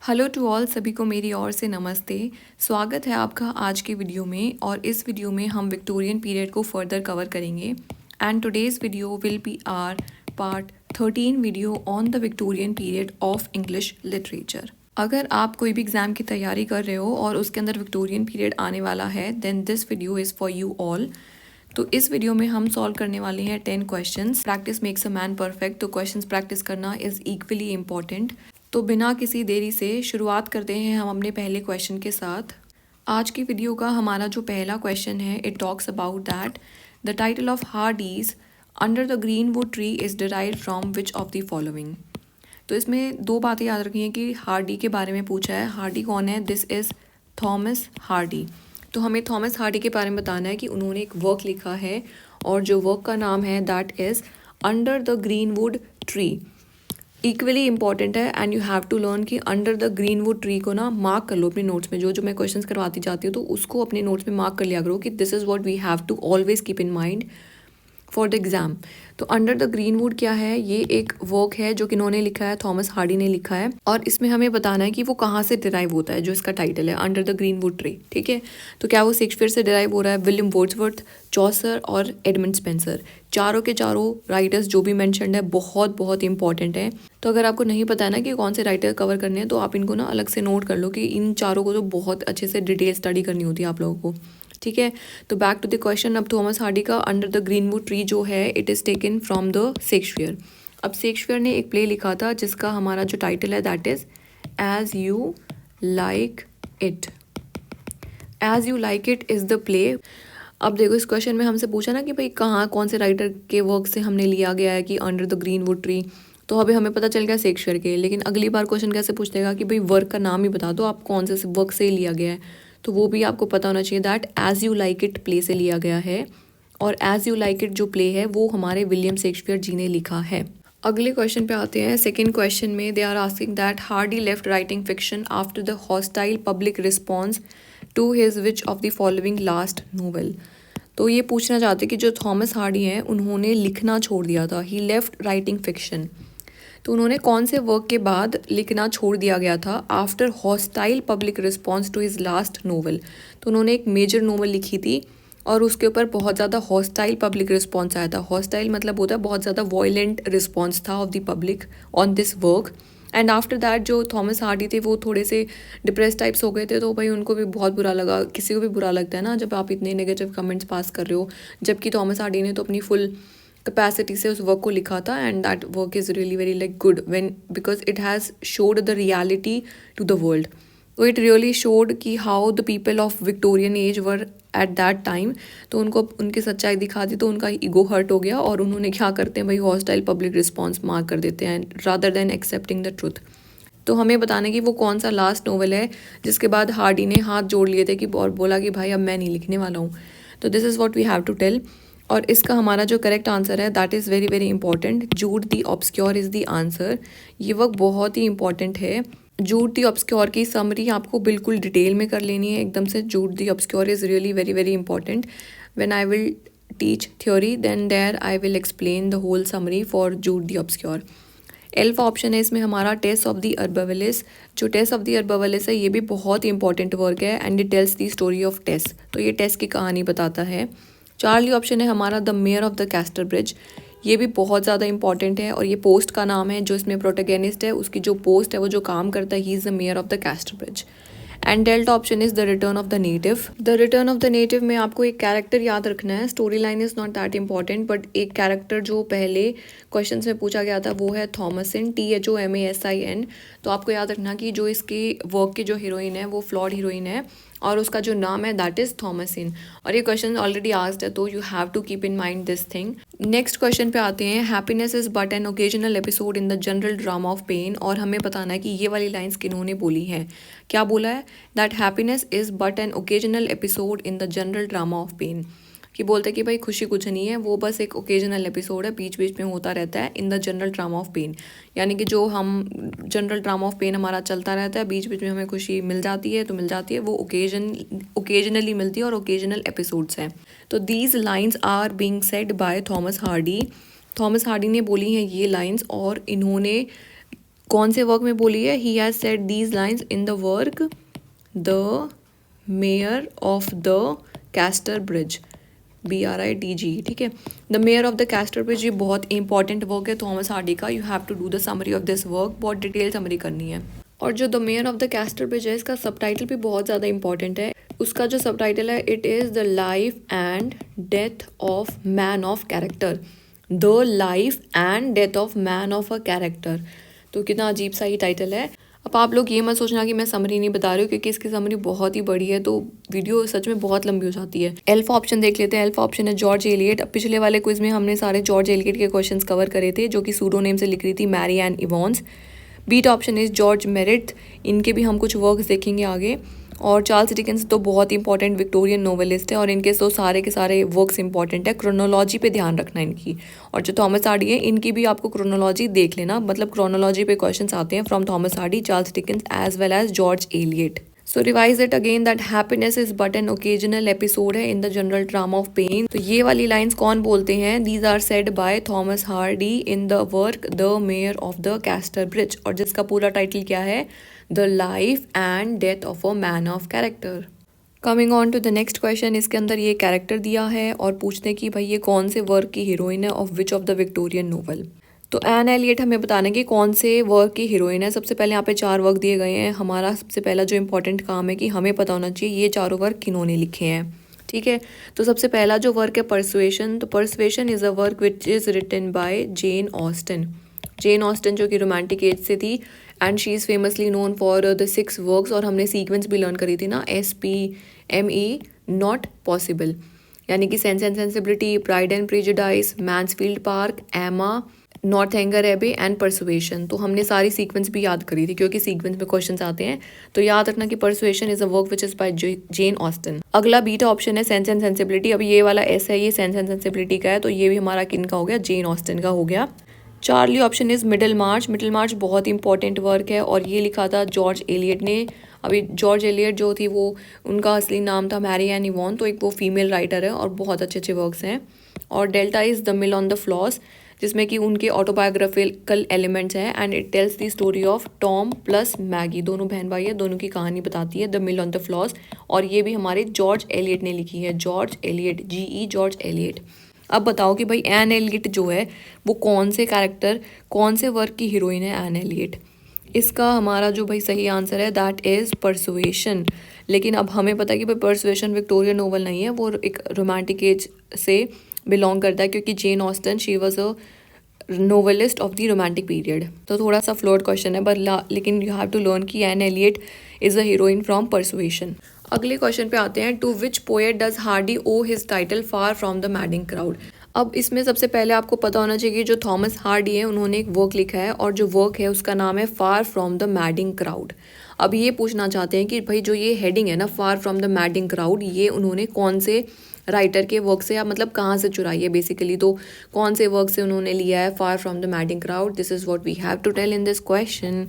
Hello to all, सभी को मेरी ओर से नमस्ते। स्वागत है आपका आज के वीडियो में। और इस वीडियो में हम विक्टोरियन पीरियड को फर्दर कवर करेंगे। And today's video will be our part 13 video on the Victorian period of English literature. अगर आप कोई भी एग्ज़ाम की तैयारी कर रहे हो और उसके अंदर विक्टोरियन पीरियड आने वाला है, then this video is for you all. तो इस वीडियो में हम सॉल्व करने वाले हैं 10 questions. Practice makes a man perfect, तो क्वेश्चंस प्रैक्टिस करना इज़ इक्वली इम्पॉर्टेंट। तो बिना किसी देरी से शुरुआत करते हैं हम अपने पहले क्वेश्चन के साथ। आज की वीडियो का हमारा जो पहला क्वेश्चन है, it talks about that the title of Hardy's under the green wood tree is derived from which of the following. तो इसमें दो बातें याद रखनी है कि हार्डी के बारे में पूछा है। हार्डी कौन है? This is Thomas Hardy. तो हमें थॉमस हार्डी के बारे में बताना है कि उन्होंने एक वर्क लिखा है और जो वर्क का नाम है that is under the green wood tree. Equally important है and you have to learn कि under the green wood tree को ना मार्क कर लो अपने नोट्स में। जो जो मैं क्वेश्चंस करवाती जाती हूँ तो उसको अपने नोट्स में मार्क कर लिया करो कि this is what we have to always keep in mind for the exam. तो अंडर द ग्रीन वुड क्या है? ये एक वर्क है जो कि इन्होंने लिखा है, थॉमस हार्डी ने लिखा है। और इसमें हमें बताना है कि वो कहाँ से डिराइव होता है, जो इसका टाइटल है under the green wood tree. ठीक है, तो क्या वो शेक्सपियर से डिराइव हो रहा है? विलियम वर्ड्सवर्थ, चॉसर और एडमंड स्पेंसर, चारों के चारों राइटर्स जो भी मैंशनड है बहुत बहुत इंपॉर्टेंट है। तो अगर आपको नहीं पता है ना कि कौन से राइटर कवर करने हैं, तो आप इनको ना अलग से नोट कर लो कि इन चारों को तो बहुत अच्छे से डिटेल स्टडी करनी होती है आप लोगों को। ठीक है, तो बैक टू द क्वेश्चन। अब थॉमस हार्डी का अंडर द ग्रीनवुड ट्री जो है, it is taken from the Shakespeare. अब शेक्सपियर ने एक प्ले लिखा था जिसका हमारा जो टाइटल है that is as you like it. As you like it is the play. अब देखो, इस क्वेश्चन में हमसे पूछा ना कि भाई कहाँ कौन से राइटर के वर्क से हमने लिया गया है कि अंडर द ग्रीनवुड ट्री। तो अभी हमें पता चल गया शेक्सपियर के, लेकिन अगली बार क्वेश्चन कैसे पूछ देगा कि भाई वर्क का नाम ही बता दो, आप कौन से वर्क से लिया गया है। तो वो भी आपको पता होना चाहिए that as you like it play से लिया गया है। और एज यू लाइक इट जो प्ले है वो हमारे विलियम शेक्सपियर जी ने लिखा है। अगले क्वेश्चन पे आते हैं। सेकंड क्वेश्चन में they are asking that Hardy left writing fiction after the hostile public response to his which of the following last novel. तो ये पूछना चाहते कि जो थॉमस हार्डी हैं उन्होंने लिखना छोड़ दिया था, ही लेफ्ट राइटिंग फिक्शन। तो उन्होंने कौन से वर्क के बाद लिखना छोड़ दिया गया था? After hostile public response to his last novel. तो उन्होंने एक मेजर नोवेल लिखी थी और उसके ऊपर बहुत ज़्यादा हॉस्टाइल पब्लिक रिस्पॉन्स आया था। हॉस्टाइल मतलब होता है बहुत ज़्यादा वॉयलेंट रिस्पॉन्स था of the public on this work. And after that जो थॉमस हार्डी थे वो थोड़े से डिप्रेस टाइप्स हो गए थे, तो भाई उनको भी बहुत बुरा लगा। किसी को भी बुरा लगता है ना जब आप इतने नेगेटिव कमेंट्स पास कर रहे हो, जबकि थॉमस हार्डी ने तो अपनी फुल कैपेसिटी से उस वर्क को लिखा था। And that work is really very like good when because it has showed the reality to the world. तो इट रियली शोड कि how the people of Victorian age were at that time. तो उनको उनकी सच्चाई दिखा दी तो उनका ego hurt हो गया और उन्होंने क्या करते हैं भाई, हॉस्टाइल पब्लिक रिस्पॉन्स मार्क कर देते हैं rather than accepting the truth. तो हमें बताना कि वो कौन सा लास्ट नोवेल है जिसके बाद हार्डी ने हाथ जोड़ लिए थे कि और बोला कि भाई अब मैं नहीं लिखने वाला हूँ। तो this is what we have to tell. और इसका हमारा जो करेक्ट आंसर है that is very very important, Jude the obscure is the answer. ये वर्क बहुत ही इंपॉर्टेंट है। जूड दी ऑब्सक्योर की समरी आपको बिल्कुल डिटेल में कर लेनी है एकदम से। Jude the obscure is really very very important. When I will teach theory then there I will explain the whole summary for Jude the obscure. Alpha option है इसमें हमारा टेस ऑफ द अर्बाविलिस। जो टेस ऑफ द अर्बाविलिस है ये भी बहुत ही important work है and it tells the story of Tess. तो ये टेस की कहानी बताता है। चार्ली ऑप्शन है हमारा the mayor of the Casterbridge. ये भी बहुत ज़्यादा इंपॉर्टेंट है और ये पोस्ट का नाम है। जो इसमें प्रोटेगनिस्ट है उसकी जो पोस्ट है वो जो काम करता है, he is the mayor of the castor bridge. And delta option is the return of the native. The return of the native में आपको एक कैरेक्टर याद रखना है। Story line is not that important, but एक कैरेक्टर जो पहले question में पूछा गया था वो है थॉमसिन, THOMASIN। तो आपको याद रखना कि जो इसकी वर्क की जो हीरोइन है वो फ्लॉड हीरोइन है और उसका जो नाम है दैट इज थॉमसिन। और ये क्वेश्चन ऑलरेडी आस्क्ड है तो you have to keep in mind this thing. Next question पे आते हैं। Happiness is but an occasional episode in the general drama of pain. और हमें बताना है कि ये वाली लाइन्स किन्होंने बोली हैं। क्या बोला है? That happiness is but an occasional episode in the general drama of pain. कि बोलते हैं कि भाई खुशी कुछ नहीं है, वो बस एक ओकेजनल एपिसोड है, बीच बीच में होता रहता है in the general drama of pain. यानी कि जो हम जनरल ड्रामा ऑफ पेन हमारा चलता रहता है, बीच बीच में हमें खुशी मिल जाती है तो मिल जाती है, वो ओकेजनली मिलती है और ओकेजनल एपिसोड्स हैं। तो these lines are being said by Thomas Hardy. Thomas Hardy ने बोली हैं ये लाइन्स और इन्होंने कौन से वर्क में बोली है? He has said these lines in the work the mayor of the Casterbridge, BRIDG, ठीक है। The mayor of the Casterbridge, ये बहुत इंपॉर्टेंट वर्क है थॉमस हार्डी का। You have to do the summary of this work, बहुत detail summary करनी है। और जो the mayor of the Casterbridge है, इसका सबटाइटल भी बहुत ज़्यादा इंपॉर्टेंट है। उसका जो सबटाइटल है, it is the life and death of man of character, the life and death of man of a character. तो कितना अजीब सा ही टाइटल है। अब आप लोग ये मत सोचना कि मैं समरी नहीं बता रही हूँ, क्योंकि इसकी समरी बहुत ही बड़ी है, तो वीडियो सच में बहुत लंबी हो जाती है। एल्फा ऑप्शन देख लेते हैं। एल्फा ऑप्शन है जॉर्ज एलियट। अब पिछले वाले क्विज में हमने सारे जॉर्ज एलियट के क्वेश्चंस कवर करे थे, जो कि सूडो नेम से लिख रही थी Mary Ann Evans. Beta option is George Meredith, इनके भी हम कुछ वर्क्स देखेंगे आगे। और चार्ल्स डिकेंस तो बहुत इंपॉर्टेंट विक्टोरियन नोवेलिस्ट है, और इनके तो सारे के सारे वर्क्स इंपॉर्टेंट है। क्रोनोलॉजी पे ध्यान रखना इनकी। और जो थॉमस हार्डी है, इनकी भी आपको क्रोनोलॉजी देख लेना, मतलब क्रोनोलॉजी पे क्वेश्चंस आते हैं from Thomas Hardy, Charles Dickens as well as George Eliot. So revise it again that happiness is but an occasional episode है in the general drama of pain. तो ये वाली लाइंस कौन बोलते हैं? These are said by Thomas Hardy in the work the mayor of the Casterbridge, और जिसका पूरा टाइटल क्या है? The life and death of a man of character. Coming on to the next question, इसके अंदर ये character दिया है और पूछते हैं कि भाई ये कौन से वर्क की हीरोइन है of which of the Victorian novel. तो एन एलियट हमें बताना कि कौन से वर्क की हीरोइन है। सबसे पहले यहाँ पे 4 वर्क दिए गए हैं। हमारा सबसे पहला जो इंपॉर्टेंट काम है कि हमें पता होना चाहिए ये चारों वर्क किन्होंने लिखे हैं, ठीक है। तो सबसे पहला जो वर्क है परसुएशन, तो persuasion is a work which is written by Jane Austen. Jane Austen जो कि रोमांटिक एज से थी, and she is famously known for the 6 works. और हमने सीक्वेंस भी लर्न करी थी ना, SPME, नॉट पॉसिबल, यानी कि sense and sensibility, pride and prejudice, Mansfield park, एमा, नॉर्थएंगर एबे एंड परसुएशन। तो हमने सारी सीक्वेंस भी याद करी थी, क्योंकि सीक्वेंस में क्वेश्चंस आते हैं। तो याद रखना कि persuasion is a work which is by Jane Austin. अगला बीटा ऑप्शन है सेंस एंड सेंसिबिलिटी। अब ये वाला एस है, ये सेंस एंड सेंसिबिलिटी का है, तो ये भी हमारा किन का हो गया? जेन ऑस्टन का हो गया। Charlie option is Middlemarch. Middlemarch बहुत इंपॉर्टेंट वर्क है, और ये लिखा था जॉर्ज एलियट ने। अभी जॉर्ज एलियट जो थी वो, उनका असली नाम था मैरी एन इवॉन, तो एक वो फीमेल राइटर है, और बहुत अच्छे अच्छे वर्क्स हैं। और delta is the mill on the floss, जिसमें कि उनके ऑटोबायोग्राफिकल एलिमेंट्स हैं, and it tells the story of Tom plus Maggi, दोनों बहन भाई है, दोनों की कहानी बताती है, the mill on the floss. और ये भी हमारे जॉर्ज एलियट ने लिखी है, George Eliot, GE George Eliot. अब बताओ कि भाई एन एलियट जो है वो कौन से कैरेक्टर, कौन से वर्क की हीरोइन है एन एलियट? इसका हमारा जो भाई सही आंसर है दैट इज़ परसुएशन। लेकिन अब हमें पता है कि भाई परसुएशन विक्टोरियन नोवेल नहीं है, वो एक रोमांटिक एज से बिलोंग करता है, क्योंकि Jane Austen she was a novelist of the romantic period. तो थोड़ा सा फ्लोट क्वेश्चन है, बट लेकिन यू हैव टू लर्न कि Anne Elliot is a heroine from persuasion. अगले क्वेश्चन पे आते हैं। To which poet does Hardy owe his title far from the madding crowd. अब इसमें सबसे पहले आपको पता होना चाहिए कि जो थॉमस हार्डी है उन्होंने एक वर्क लिखा है, और जो वर्क है उसका नाम है far from the madding crowd. अब ये पूछना चाहते हैं कि भाई जो ये हेडिंग है ना, फार फ्रॉम द मैडिंग क्राउड, ये उन्होंने कौन से राइटर के वर्क से, या मतलब कहाँ से चुराई है बेसिकली, तो कौन से वर्क से उन्होंने लिया है far from the madding crowd? This is what we have to tell in this question.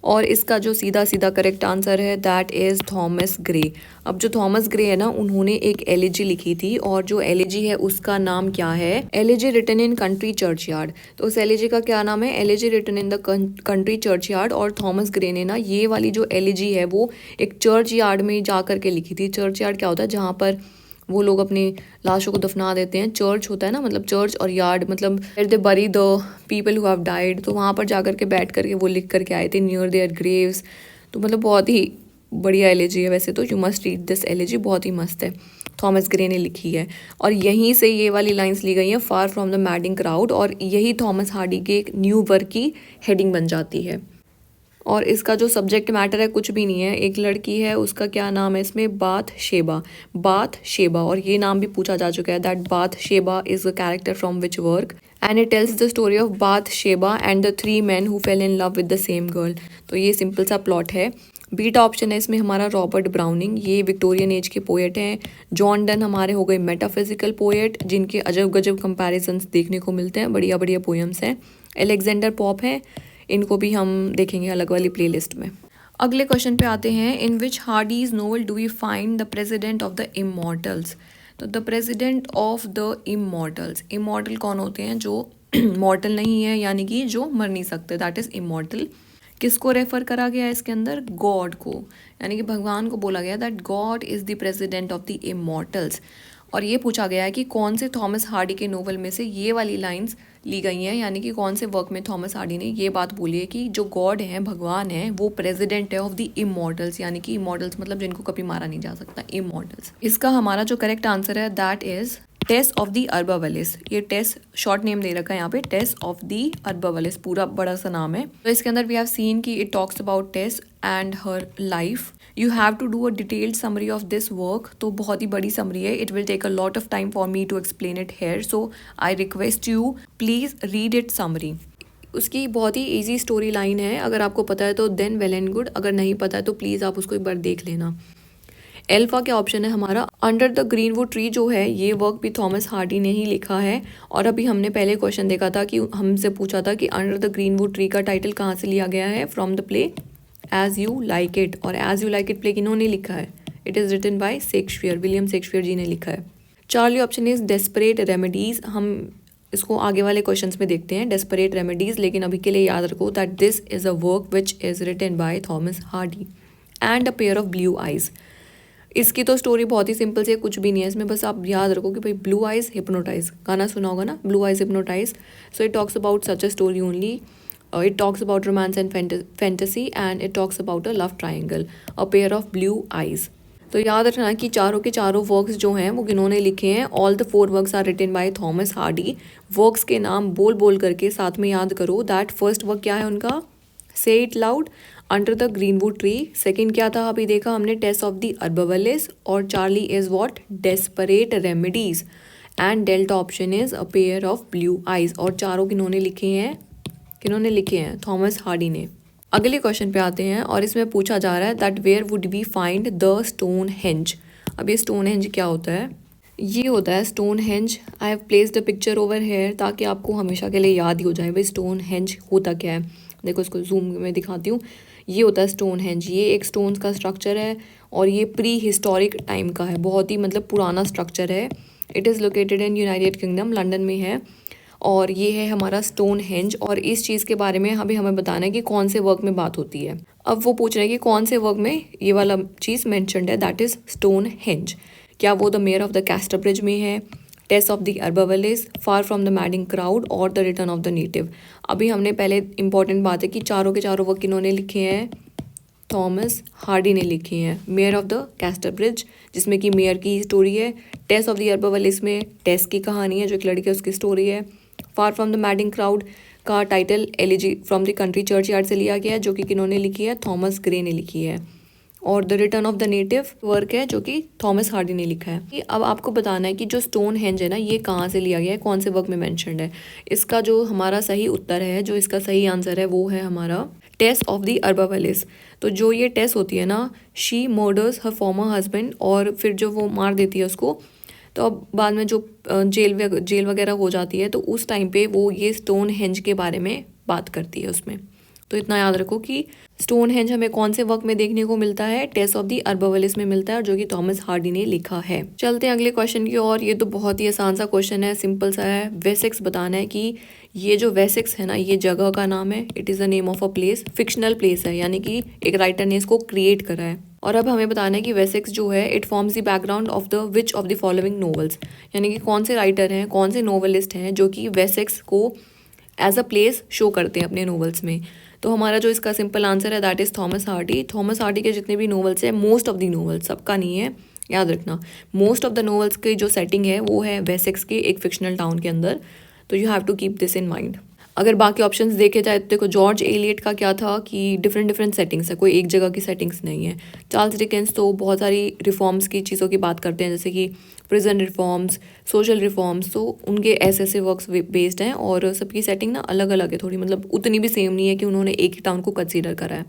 और इसका जो सीधा सीधा करेक्ट आंसर है दैट इज़ थॉमस ग्रे। अब जो थॉमस ग्रे है ना, उन्होंने एक एलिजी लिखी थी, और जो एलिजी है उसका नाम क्या है? Elegy written in country churchyard. तो उस एलिजी का क्या नाम है? Elegy written in the country churchyard. और थॉमस ग्रे ने ना ये वाली जो एलिजी है वो एक चर्च यार्ड में जा कर के लिखी थी। चर्च यार्ड क्या होता है? जहाँ पर वो लोग अपनी लाशों को दफना देते हैं। चर्च होता है ना, मतलब चर्च, और यार्ड मतलब where they bury the people who have died. तो वहाँ पर जाकर के बैठ करके वो लिख करके आए थे, नियर देयर ग्रेव्स। तो मतलब बहुत ही बढ़िया एलिजी है वैसे तो, you must read this elegy, बहुत ही मस्त है, थॉमस ग्रे ने लिखी है। और यहीं से ये वाली लाइंस ली गई हैं, फार फ्रॉम द मैडिंग क्राउड, और यही थॉमस हार्डी के एक न्यू वर्क की हेडिंग बन जाती है। और इसका जो सब्जेक्ट मैटर है कुछ भी नहीं है, एक लड़की है, उसका क्या नाम है इसमें? Bath Sheba, bath Sheba. और ये नाम भी पूछा जा चुका है that bath Sheba is a character from which work, and it tells the story of bath Sheba and the 3 men who fail in love with the same girl. तो ये सिंपल सा प्लॉट है। बीटा ऑप्शन है इसमें हमारा Robert browning, ये Victorian age के poet हैं। जॉन डन हमारे हो गए मेटाफिजिकल पोएट, जिनके अजब गजब कंपैरिजंस देखने को मिलते हैं, बढ़िया बढ़िया पोएम्स हैं। एलेक्जेंडर पॉप है, इनको भी हम देखेंगे अलग वाली प्लेलिस्ट में। अगले क्वेश्चन पे आते हैं। In which Hardy's novel do we find the president of the immortals. तो the president of the immortals, immortal कौन होते हैं? जो मॉर्टल नहीं है, यानी कि जो मर नहीं सकते, दैट इज़ इमॉर्टल। किसको रेफर करा गया है इसके अंदर? गॉड को, यानी कि भगवान को बोला गया that God is the president of the immortals. और ये पूछा गया है कि कौन से थॉमस हार्डी के नोवेल में से ये वाली लाइंस ली गई हैं, यानी कि कौन से वर्क में थॉमस हार्डी ने ये बात बोली है कि जो गॉड है, भगवान है, वो प्रेसिडेंट है ऑफ द इमॉर्टल्स, यानी कि इमॉर्टल्स मतलब जिनको कभी मारा नहीं जा सकता, इमॉर्टल्स। इसका हमारा जो करेक्ट आंसर है that is Tess of the Urbervilles. ये टेस शॉर्ट नेम दे रखा है यहाँ पे, टेस ऑफ द अर्बावलिस पूरा बड़ा सा नाम है। तो इसके अंदर वी हैव सीन कि it talks about Tess and her life. You have to do a detailed summary of this work. तो बहुत ही बड़ी समरी है, it will take a lot of time for me to explain it here, so I request you please read it summary. उसकी बहुत ही easy story line है, अगर आपको पता है तो देन वेल एंड गुड, अगर नहीं पता है तो प्लीज़ आप उसको एक बार देख लेना। एल्फा क्या ऑप्शन है हमारा? अंडर द ग्रीनवुड ट्री जो है ये वर्क भी थॉमस हार्डी ने ही लिखा है। और अभी हमने पहले क्वेश्चन देखा था कि हमसे पूछा था कि अंडर द ग्रीनवुड ट्री का टाइटल कहाँ से लिया गया है? From the play as you like it. और as you like it play किन्होंने लिखा है? It is written by Shakespeare, William Shakespeare ji ने लिखा है। Charlie option is desperate remedies. हम इसको आगे वाले क्वेश्चंस में देखते हैं, डेस्परेट रेमेडीज, लेकिन अभी के लिए याद रखो that this is a work which is written by Thomas Hardy. And a pair of blue eyes. इसकी तो स्टोरी बहुत ही सिंपल सी है, कुछ भी नहीं है इसमें, बस आप याद रखो कि भाई ब्लू आइज हिप्नोटाइज, गाना सुना होगा ना, blue eyes hypnotize. So it talks about such a story only. It talks about romance and fantasy and it talks about a love triangle, a pair of blue eyes. तो याद रखना कि चारों के चारों वर्क्स जो हैं वो किन्होंने लिखे हैं। All the 4 works are written by Thomas Hardy. Works के नाम बोल बोल करके साथ में याद करो। दैट फर्स्ट वर्क क्या है उनका? Say it loud, under the greenwood tree. Second क्या था अभी देखा हमने? Tess of the Urbervilles. और Charlie is what? Desperate remedies. And delta option is a pair of blue eyes. और चारों किन्होंने लिखे हैं? किन्होंने लिखे हैं? थॉमस हार्डी ने। अगले क्वेश्चन पे आते हैं और इसमें पूछा जा रहा है that where would we find the Stonehenge. अब ये स्टोन हेंज क्या होता है? ये होता है stone henge. I have placed the picture over here ताकि आपको हमेशा के लिए याद ही हो जाए भाई स्टोन हेंज होता क्या है। देखो इसको जूम में दिखाती हूँ। ये होता है स्टोन हेंज। ये एक स्टोन्स का स्ट्रक्चर है और ये प्री हिस्टोरिक टाइम का है, बहुत ही मतलब पुराना स्ट्रक्चर है। It is located in United kingdom, London में है। और ये है हमारा स्टोन हेंज। और इस चीज़ के बारे में अभी हमें बताना है कि कौन से वर्क में बात होती है। अब वो पूछ रहे हैं कि कौन से वर्क में ये वाला चीज़ मैंशनड है, दैट इज़ स्टोन हेंज। क्या वो the mayor of the Casterbridge में है, Tess of the Urbervilles, far from the madding crowd और the return of the native. अभी हमने पहले इंपॉर्टेंट बात है कि चारों के चारों वर्क किन्होंने लिखे हैं? थॉमस हार्डी ने लिखे हैं। Mayor of the castor bridge जिसमें कि मेयर की स्टोरी है। टेस ऑफ द अर्बावलिस में टेस की कहानी है, जो एक लड़की है उसकी स्टोरी है। Far from the madding crowd का title elegy from the country churchyard से लिया गया है, जो कि किन्होंने लिखी है? थॉमस ग्रे ने लिखी है। और the return of the native work है जो कि थॉमस हार्डी ने लिखा है। अब आपको बताना है कि जो स्टोन हेंज है ना, ये कहाँ से लिया गया है, कौन से वर्क में मेंशन्ड है। इसका जो हमारा सही उत्तर है, जो इसका सही आंसर है, वो है हमारा टेस ऑफ द अर्बावलिस। तो जो ये टेस होती है ना, she murders her farmer husband, और फिर जो वो मार देती है उसको, तो अब बाद में जो जेल वगैरह हो जाती है, तो उस टाइम पे वो ये स्टोन हेंज के बारे में बात करती है उसमें। तो इतना याद रखो कि स्टोन हेंज हमें कौन से वर्क में देखने को मिलता है? टेस ऑफ द अर्बावलिस में मिलता है, और जो कि थॉमस हार्डी ने लिखा है। चलते हैं अगले क्वेश्चन की ओर। ये तो बहुत ही आसान सा क्वेश्चन है, सिंपल सा है। वेसेक्स बताना है कि ये जो वेसेक्स है ना, ये जगह का नाम है। It is the name of a place, fictional place है, यानी कि एक राइटर ने इसको क्रिएट करा है। और अब हमें बताना है कि वेसेक्स जो है it forms the background of the which of the following novels, यानी कि कौन से राइटर हैं, कौन से नॉवेलिस्ट हैं जो कि वेसेक्स को एज अ प्लेस शो करते हैं अपने नॉवेल्स में। तो हमारा जो इसका सिंपल आंसर है that is Thomas Hardy. Thomas Hardy के जितने भी नॉवेल्स हैं, मोस्ट ऑफ द नॉवेल्स, सबका नहीं है, याद रखना, मोस्ट ऑफ द नॉवेल्स की जो सेटिंग है वो है वेसेक्स के एक फिक्शनल टाउन के अंदर। तो you have to keep this in mind. अगर बाकी ऑप्शंस देखे जाए तो देखो, जॉर्ज एलियट का क्या था कि डिफरेंट सेटिंग्स है, कोई एक जगह की सेटिंग्स नहीं है। चार्ल्स डिकेंस तो बहुत सारी रिफॉर्म्स की चीज़ों की बात करते हैं, जैसे कि प्रिजन रिफॉर्म्स, सोशल रिफॉर्म्स, तो उनके ऐसे वर्क्स बेस्ड हैं। और सबकी सेटिंग ना अलग अलग है थोड़ी, मतलब उतनी भी सेम नहीं है कि उन्होंने एक ही टाउन को कंसीडर करा है।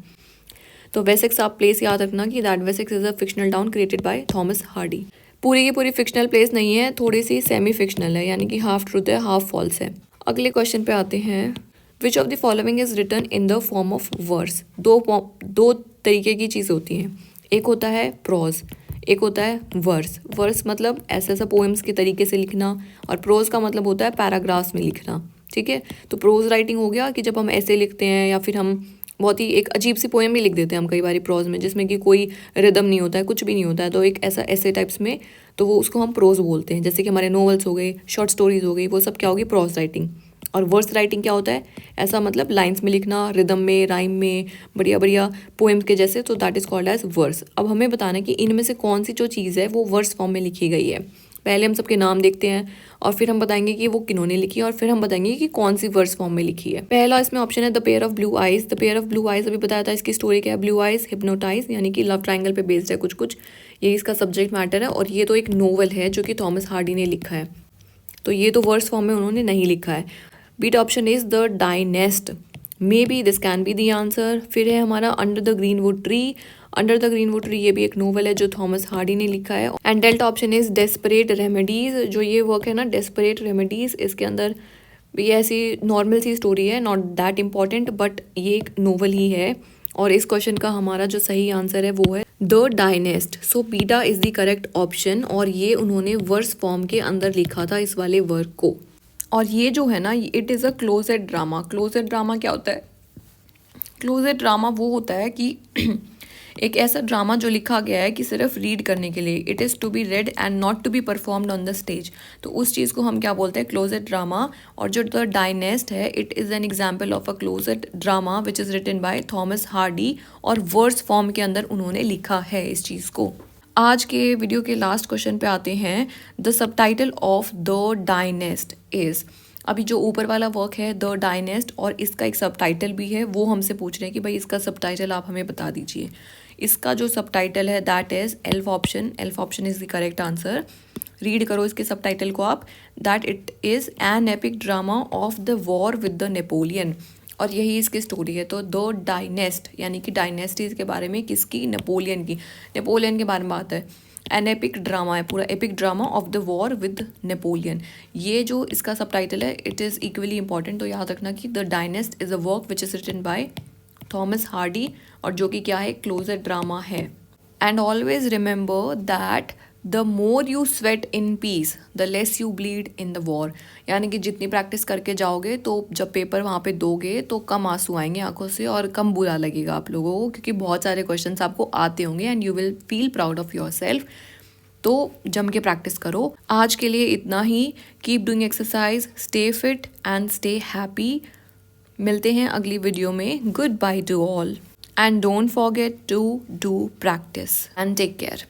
तो वेसेक्स आप प्लेस याद रखना कि that Wessex is a fictional town created by Thomas Hardy. पूरी की पूरी फिक्शनल प्लेस नहीं है, थोड़ी सी सेमी फिक्शनल है, यानी कि हाफ ट्रूथ है हाफ फॉल्स है। अगले क्वेश्चन पे आते हैं। Which of the following is written in the form of verse. दो तरीके की चीज़ होती हैं, एक होता है प्रोज, एक होता है वर्स। वर्स मतलब ऐसा पोएम्स के तरीके से लिखना, और प्रोज का मतलब होता है पैराग्राफ्स में लिखना, ठीक है। तो प्रोज राइटिंग हो गया कि जब हम ऐसे लिखते हैं या फिर हम बहुत ही एक अजीब सी पोएम भी लिख देते हैं हम कई बार प्रोज में, जिसमें कि कोई रिदम नहीं होता है, कुछ भी नहीं होता है, तो एक ऐसा ऐसे टाइप्स में, तो वो उसको हम प्रोज बोलते हैं। जैसे कि हमारे नॉवेल्स हो गए, शॉर्ट स्टोरीज हो गई, वो सब क्या होगी, प्रोज राइटिंग। और वर्स राइटिंग क्या होता है, ऐसा मतलब लाइंस में लिखना, रिदम में, राइम में, बढ़िया बढ़िया पोएम्स के जैसे, तो that is called as verse. अब हमें बताना है कि इनमें से कौन सी जो चीज़ है वो वर्स फॉर्म में लिखी गई है। पहले हम सबके नाम देखते हैं और फिर हम बताएंगे कि वो किन्होंने लिखी है और फिर हम बताएंगे कि कौन सी वर्स फॉर्म में लिखी है। पहला इसमें ऑप्शन है the pair of blue eyes. The pair of blue eyes अभी बताया था, इसकी स्टोरी क्या है, ब्लू आइज हिप्नोटाइज, यानी कि लव ट्रायंगल पे बेस्ड है कुछ कुछ, ये इसका सब्जेक्ट मैटर है। और ये तो एक नोवेल है जो कि थॉमस हार्डी ने लिखा है, तो ये तो वर्स फॉर्म में उन्होंने नहीं लिखा है। Beta option is the dynasts, maybe this can be the answer. फिर है हमारा under the greenwood tree. Under the greenwood tree, ये भी एक नोवेल है जो थॉमस हार्डी ने लिखा है। And delta option is desperate remedies, जो ये वर्क है ना डेस्परेट रेमेडीज, इसके अंदर भी ऐसी नॉर्मल सी स्टोरी है, नॉट दैट इम्पॉर्टेंट, बट ये एक नोवेल ही है। और इस क्वेश्चन का हमारा जो सही आंसर है वो है the dynasts. So beta is the correct option, और ये उन्होंने वर्स फॉर्म के अंदर लिखा था इस वाले वर्क को। और ये जो है ना, it is a closet drama. Closed drama क्या होता है, क्लोजेड ड्रामा वो होता है कि एक ऐसा ड्रामा जो लिखा गया है कि सिर्फ रीड करने के लिए, it is to be read and not to be performed on the stage, तो उस चीज़ को हम क्या बोलते हैं, क्लोजेड ड्रामा। और जो द डाइनेस्ट है, it is an example of a closet drama which is written by Thomas Hardy, और वर्ड्स फॉर्म के अंदर उन्होंने लिखा है इस चीज़ को। आज के वीडियो के लास्ट क्वेश्चन पे आते हैं। The subtitle of the dynasts is, अभी जो ऊपर वाला वर्क है द डाइनेस्ट, और इसका एक सबटाइटल भी है, वो हमसे पूछ रहे हैं कि भाई इसका सबटाइटल आप हमें बता दीजिए। इसका जो सबटाइटल है that is elf option. Elf option is the correct answer. Read करो इसके सबटाइटल को आप, that it is an epic drama of the war with the Napoleon, और यही इसकी स्टोरी है। तो द डाइनेस्ट यानी कि डायनेस्टीज के बारे में, किसकी, नेपोलियन की, नेपोलियन के बारे में बात है। एन एपिक ड्रामा है, पूरा epic drama of the war with Napoleon, ये जो इसका सबटाइटल है इट इज़ इक्वली इंपॉर्टेंट। तो याद रखना कि the dynasts is a work which is written by Thomas Hardy, और जो कि क्या है, क्लोजेड ड्रामा है। And always remember that the more you sweat in peace the less you bleed in the war, यानी कि जितनी प्रैक्टिस करके जाओगे तो जब पेपर वहाँ पे दोगे तो कम आंसू आएंगे आंखों से और कम बुरा लगेगा आप लोगों को, क्योंकि बहुत सारे क्वेश्चंस आपको आते होंगे and you will feel proud of yourself. तो जम के प्रैक्टिस करो। आज के लिए इतना ही। Keep doing exercise, stay fit and stay happy. मिलते हैं अगली वीडियो में। Goodbye to all and don't forget to do practice and take care.